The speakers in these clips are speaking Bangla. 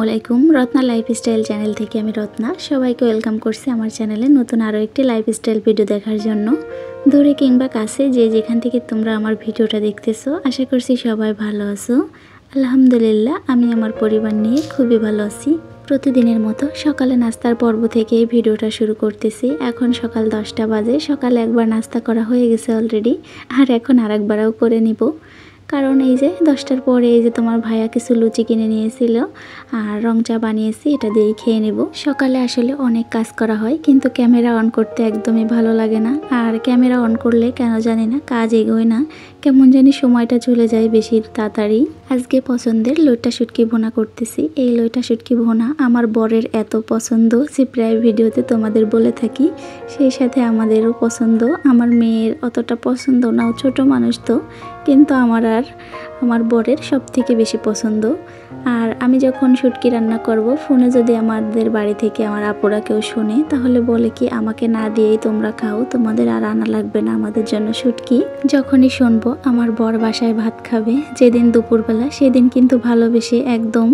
আলাইকুম রত্না লাইফস্টাইল চ্যানেল থেকে আমি রত্না সবাইকে ওয়েলকাম করছি আমার চ্যানেলে নতুন আরও একটি লাইফস্টাইল ভিডিও দেখার জন্য। দূরে কিংবা কাছে যে যেখান থেকে তোমরা আমার ভিডিওটা দেখতেছো আশা করছি সবাই ভালো আছো। আলহামদুলিল্লাহ আমি আমার পরিবার নিয়ে খুবই ভালো আছি। প্রতিদিনের মতো সকালে নাস্তার পর্ব থেকে এই ভিডিওটা শুরু করতেছি। এখন সকাল 10টা বাজে। সকালে একবার নাস্তা করা হয়ে গেছে অলরেডি, আর এখন আরেকবারও করে নিব। কারণ এই যে 10টার পরে এই যে তোমার ভাইয়া কিছু লুচি কিনে নিয়েছিল আর রং চা বানিয়েছি, এটা দিয়েই খেয়ে নেব। সকালে আসলে অনেক কাজ করা হয় কিন্তু ক্যামেরা অন করতে একদমই ভালো লাগে না, আর ক্যামেরা অন করলে কেন জানি না কাজ এগোয় না, কেমন জানি সময়টা চলে যায় বেশি তাড়াতাড়ি। আজকে পছন্দের লইট্টা শুটকি ভুনা করতেছি। এই লইট্টা শুটকি ভুনা আমার বরের এত পছন্দ যে প্রায় ভিডিওতে তোমাদের বলে থাকি, সেই সাথে আমাদেরও পছন্দ। আমার মেয়ের অতটা পছন্দ না, ছোট মানুষ তো, কিন্তু আমার বরের সব থেকে বেশি পছন্দ। আর আমি যখন শুটকি রান্না করব, ফোনে যদি আমাদের বাড়ি থেকে আমার আপুরা কেউ শুনে তাহলে বলে কি আমাকে না দিয়েই তোমরা খাও, তোমাদের আর আনা লাগবে না আমাদের জন্য শুটকি। যখনই শুনবো আমার বর বাসায় ভাত খাবে যেদিন দুপুরবেলা, সেদিন কিন্তু ভালোবেসে একদম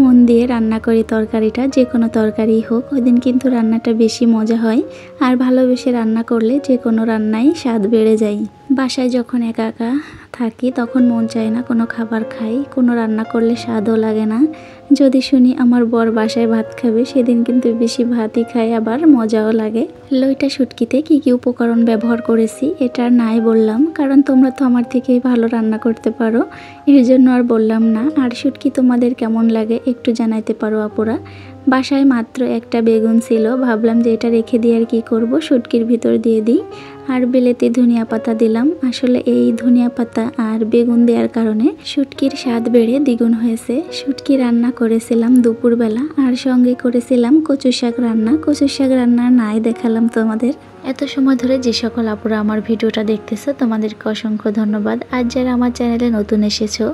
মন দিয়ে রান্না করি তরকারিটা, যে কোনো তরকারি হোক, ওই দিন কিন্তু রান্নাটা বেশি মজা হয়। আর ভালোবেসে রান্না করলে যে কোনো রান্নাই স্বাদ বেড়ে যায়। বাসায় যখন একা একা থাকি তখন মন চায় না কোনো খাবার খাই, কোনো রান্না করলে স্বাদও লাগে না। যদি শুনি আমার বর বাসায় ভাত খাবে সেদিন কিন্তু বেশি ভাতই খাই, আবার মজাও লাগে। লইট্টা শুটকিতে কি কি উপকরণ ব্যবহার করেছি এটা নাই বললাম, কারণ তোমরা তো আমার থেকেই ভালো রান্না করতে পারো, এর জন্য আর বললাম না। আর শুটকি তোমাদের কেমন লাগে একটু জানাইতে পারো আপুরা। বাসায় মাত্র একটা বেগুন ছিল, ভাবলাম যে এটা রেখে দিয়ে আর কি করব, শুটকির ভিতর দিয়ে দিই। আর বিলেতি ধনিয়া পাতা দিলাম। আসলে এই ধনিয়া পাতা আর বেগুন দেওয়ার কারণে শুটকির স্বাদ বেড়ে দ্বিগুণ হয়েছে। শুটকি রান্না করেছিলাম দুপুরবেলা, আর সঙ্গে করেছিলাম কচু শাক রান্না। কচু শাক রান্না নাই দেখালাম তোমাদের। এত সময় ধরে যে সকল আপুরা আমার ভিডিওটা দেখতেছো তোমাদেরকে অসংখ্য ধন্যবাদ। আর যারা আমার চ্যানেলে নতুন এসেছো,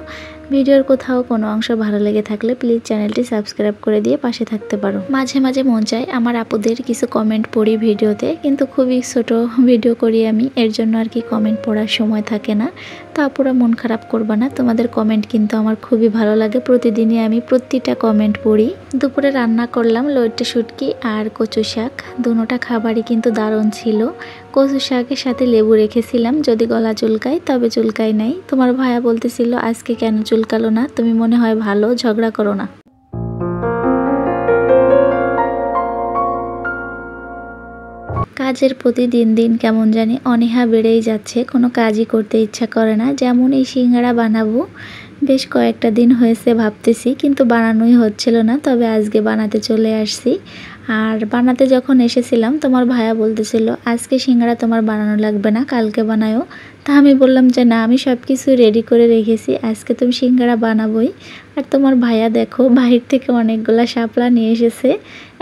ভিডিওর কোথাও কোনো অংশ ভালো লেগে থাকলে প্লিজ চ্যানেলটি সাবস্ক্রাইব করে দিয়ে পাশে থাকতে পারো। মাঝে মাঝে মন চায় আমার আপুদের কিছু কমেন্ট পড়ি ভিডিওতে, কিন্তু খুবই ছোট ভিডিও করি আমি, এর জন্য আর কি কমেন্ট পড়ার সময় থাকে না। তো আপুরা মন খারাপ করবা না, তোমাদের কমেন্ট কিন্তু আমার খুবই ভালো লাগে, প্রতিদিনই আমি প্রতিটা কমেন্ট পড়ি। দুপুরে রান্না করলাম লইট্টা শুটকি আর কচু শাক, দুটোটা খাবারই কিন্তু দারুণ ছিল। কচু শাকের সাথে লেবু রেখেছিলাম, যদি গলা চুলকায় তবে চুলকায় নাই। তোমার ভাইয়া বলতেছিল আজকে কেন চুলকালো না, তুমি মনে হয় ভালো, ঝগড়া করো না। কাজের প্রতি দিন দিন কেমন জানি অনীহা বেড়েই যাচ্ছে, কোনো কাজই করতে ইচ্ছা করে না। যেমন এই সিঙ্গাড়া বানাবো, বেশ কয়েকটা দিন হয়েছে ভাবতেছি, কিন্তু বানানোই হচ্ছিল না। তবে আজকে বানাতে চলে আসছি। আর বানাতে যখন এসেছিলাম তোমার ভাইয়া বলতেছিল আজকে সিঙ্গাড়া তোমার বানানো লাগবে না, কালকে বানায়ও। তা আমি বললাম যে না, আমি সব কিছু রেডি করে রেখেছি, আজকে তুমি সিঙ্গাড়া বানাবোই। আর তোমার ভাইয়া দেখো বাহির থেকে অনেকগুলা শাপলা নিয়ে এসেছে।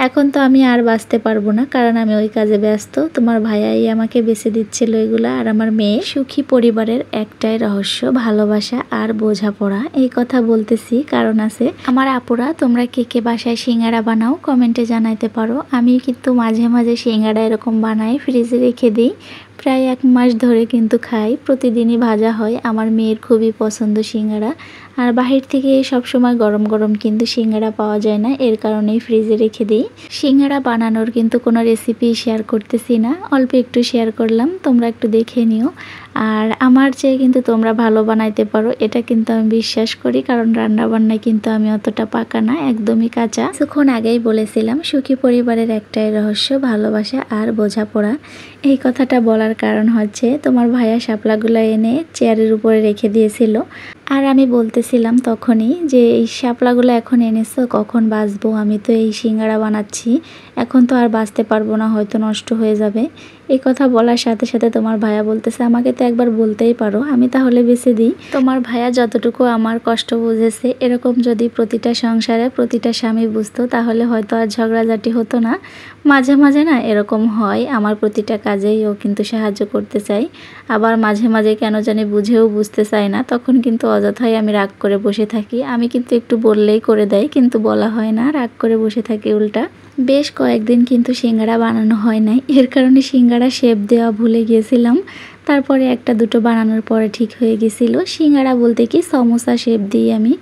এখন তো আমি আর বাঁচতে পারবো না, কারণ আমি ওই কাজে ব্যস্ত। তোমার ভাইয়াই আমাকে বেছে দিচ্ছিল এগুলা। আর আমার মেয়ে সুখী পরিবারের একটাই রহস্য ভালোবাসা আর বোঝাপড়া। এই কথা বলতেছি কারণ আছে। আমার আপুরা তোমরা কে কে বাসায় সিঙ্গাড়া বানাও কমেন্টে জানাইতে পারো। আমি কিন্তু মাঝে মাঝে সিঙ্গাড়া এরকম বানাই, ফ্রিজে রেখে দিই, প্রায় 1 মাস ধরে কিন্তু খাই, প্রতিদিনই ভাজা হয়। আমার মেয়ের খুবই পছন্দ সিঙ্গাড়া। আর বাহির থেকে সবসময় গরম গরম কিন্তু সিঙ্গাড়া পাওয়া যায় না, এর কারণেই ফ্রিজে রেখে দিই। সিঙ্গাড়া বানানোর কিন্তু কোনো রেসিপি শেয়ার করতেছি না, অল্প একটু শেয়ার করলাম, তোমরা একটু দেখে নিও। আর আমার চেয়ে কিন্তু তোমরা ভালো বানাইতে পারো, এটা কিন্তু আমি বিশ্বাস করি, কারণ রান্না বান্নায় কিন্তু আমি অতটা পাকা না, একদমই কাঁচা। কিছুক্ষণ আগেই বলেছিলাম সুখী পরিবারের একটাই রহস্য ভালোবাসা আর বোঝাপড়া। এই কথাটা বলার কারণ হচ্ছে তোমার ভাইয়া শাপলাগুলো এনে চেয়ারের উপরে রেখে দিয়েছিল, আর আমি বলতেছিলাম তখনই যে এই শাপলাগুলো এখন এনেছো, কখন বাঁচবো, আমি তো এই সিঙ্গাড়া বানাচ্ছি, এখন তো আর বাঁচতে পারবো না, হয়তো নষ্ট হয়ে যাবে। এই কথা বলার সাথে সাথে তোমার ভাইয়া বলতেছে আমাকে তো একবার বলতেই পারো, আমি তাহলে বেঁচে দিই। তোমার ভাইয়া যতটুকু আমার কষ্ট বুঝেছে, এরকম যদি প্রতিটা সংসারে প্রতিটা স্বামী বুঝতো তাহলে হয়তো আর ঝগড়াঝাটি হতো না। মাঝে মাঝে না এরকম হয়, আমার প্রতিটা কাজেই ও কিন্তু সাহায্য করতে চাই, আবার মাঝে মাঝে কেন জানি বুঝেও বুঝতে চায় না, তখন কিন্তু অযথাই আমি রাগ করে বসে থাকি। আমি কিন্তু একটু বললেই করে দেয়, কিন্তু বলা হয় না, রাগ করে বসে থাকি উল্টা। বেশ কয়েকদিন কিন্তু সিঙ্গাড়া বানানো হয় নাই, এর কারণে সিঙ্গাড়া শেপ দেওয়া ভুলে গিয়েছিলাম। তারপরে একটা দুটো বানানোর পরে ঠিক হয়ে গেছিল। সিঙ্গাড়া বলতে কি সমোসা শেপ দিই আমি,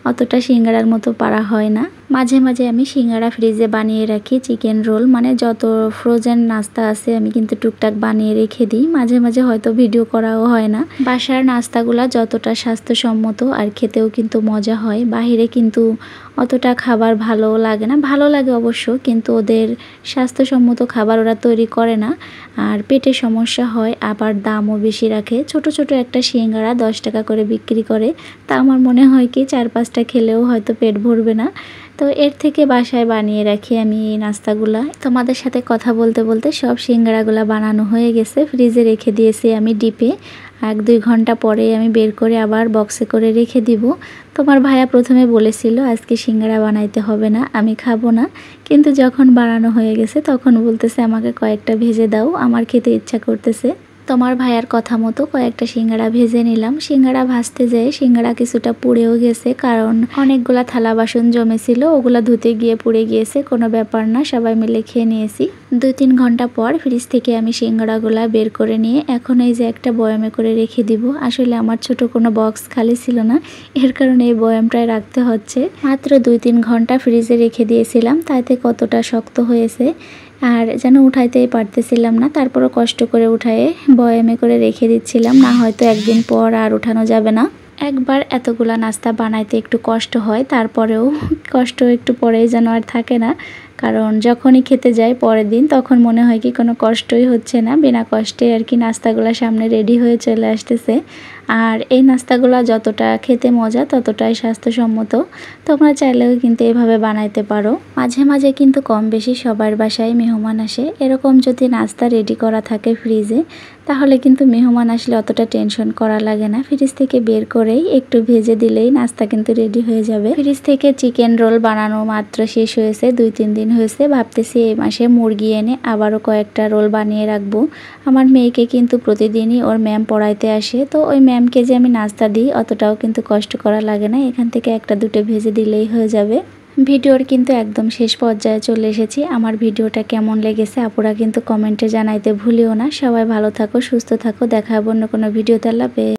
অতটা সিঙ্গাড়ার মতো পারা হয় না। মাঝে মাঝে আমি সিঙ্গারা ফ্রিজে বানিয়ে রাখি, চিকেন রোল মানে যত ফ্রোজেন নাস্তা আছে আমি কিন্তু টুকটাক বানিয়ে রেখে দিই। মাঝে মাঝে হয়তো ভিডিও করাও হয় না। বাসার নাস্তাগুলা যতটা স্বাস্থ্যসম্মত আর খেতেও কিন্তু মজা হয়, বাহিরে কিন্তু অতটা খাবার ভালো লাগে না। ভালো লাগে অবশ্য, কিন্তু ওদের স্বাস্থ্যসম্মত খাবার ওরা তৈরি করে না, আর পেটে সমস্যা হয়, আবার দামও বেশি রাখে। ছোট ছোট একটা সিঙ্গারা 10 টাকা করে বিক্রি করে, তা আমার মনে হয় কি 4-5টা খেলেও হয়তো পেট ভরবে না। তো এর থেকে বাসায় বানিয়ে রাখি আমি এই নাস্তাগুলা। তোমাদের সাথে কথা বলতে বলতে সব সিঙ্গারাগুলা বানানো হয়ে গেছে, ফ্রিজে রেখে দিয়েছি আমি ডিপে। 1-2 ঘন্টা পরে আমি বের করে আবার বক্সে করে রেখে দিব। তোমার ভাইয়া প্রথমে বলেছিল আজকে সিঙ্গারা বানাইতে হবে না, আমি খাবো না, কিন্তু যখন বানানো হয়ে গেছে তখন বলতেছে আমাকে কয়েকটা ভেজে দাও, আমার খেতে ইচ্ছা করতেছে। তোমার ভাইয়ার কথা মতো কয়েকটা সিঙ্গারা ভেজে নিলাম। সিঙ্গারা ভাজতে যেয়ে সিঙ্গারা কিছুটা পুড়েও গেছে, কারণ অনেকগুলা থালা বাসন জমেছিল, ওগুলা ধুতে গিয়ে পুড়ে গিয়েছে। কোনো ব্যাপার না, সবাই মিলে খেয়ে নিয়েছি। 2-3 ঘন্টা পর ফ্রিজ থেকে আমি সিঙ্গারাগুলা বের করে নিয়ে এখন এই যে একটা বয়ামে করে রেখে দিব। আসলে আমার ছোট কোনো বক্স খালি ছিল না, এর কারণে এই বয়ামটায় রাখতে হচ্ছে। মাত্র 2-3 ঘন্টা ফ্রিজে রেখে দিয়েছিলাম, তাতে কতটা শক্ত হয়েছে আর যেন উঠাইতেই পারতেছিলাম না। তারপরও কষ্ট করে উঠায়ে বয়ামে করে রেখে দিচ্ছিলাম, না হয়তো একদিন পর আর উঠানো যাবে না। একবার এতগুলা নাস্তা বানাইতে একটু কষ্ট হয়, তারপরেও কষ্ট একটু পরেই যেন আর থাকে না, কারণ যখনই খেতে যাই পরের দিন তখন মনে হয় কি কোনো কষ্টই হচ্ছে না, বিনা কষ্টে আর কি নাস্তাগুলো সামনে রেডি হয়ে চলে আসতেছে। আর এই নাস্তাগুলো যতটা খেতে মজা ততটাই স্বাস্থ্যসম্মত। তোমরা চাইলেও কিন্তু এভাবে বানাইতে পারো। মাঝে মাঝে কিন্তু কম বেশি সবার বাসায় মেহমান আসে, এরকম যদি নাস্তা রেডি করা থাকে ফ্রিজে তাহলে কিন্তু মেহমান আসলে অতটা টেনশন করা লাগে না। ফ্রিজ থেকে বের করেই একটু ভেজে দিলেই নাস্তা কিন্তু রেডি হয়ে যাবে। ফ্রিজ থেকে চিকেন রোল বানানো মাত্র শেষ হয়েছে, 2-3 দিন হয়েছে। ভাবতেছি এই মাসে মুরগি এনে আবারও কয়েকটা রোল বানিয়ে রাখবো। আমার মেয়েকে কিন্তু প্রতিদিনই ওর ম্যাম পড়াইতে আসে, তো ওই ম্যামকে যে আমি নাস্তা দিই অতটাও কিন্তু কষ্ট করা লাগে না, এখান থেকে 1-2 ভেজে দিলেই হয়ে যাবে। ভিডিওর কিন্তু একদম শেষ পর্যায়ে চলে এসেছি। আমার ভিডিওটা কেমন লেগেছে আপুরা কিন্তু কমেন্টে জানাইতে ভুলিও না। সবাই ভালো থাকো, সুস্থ থাকো, দেখা হবে অন্য কোনো ভিডিওতে। আল্লাহ হাফেজ।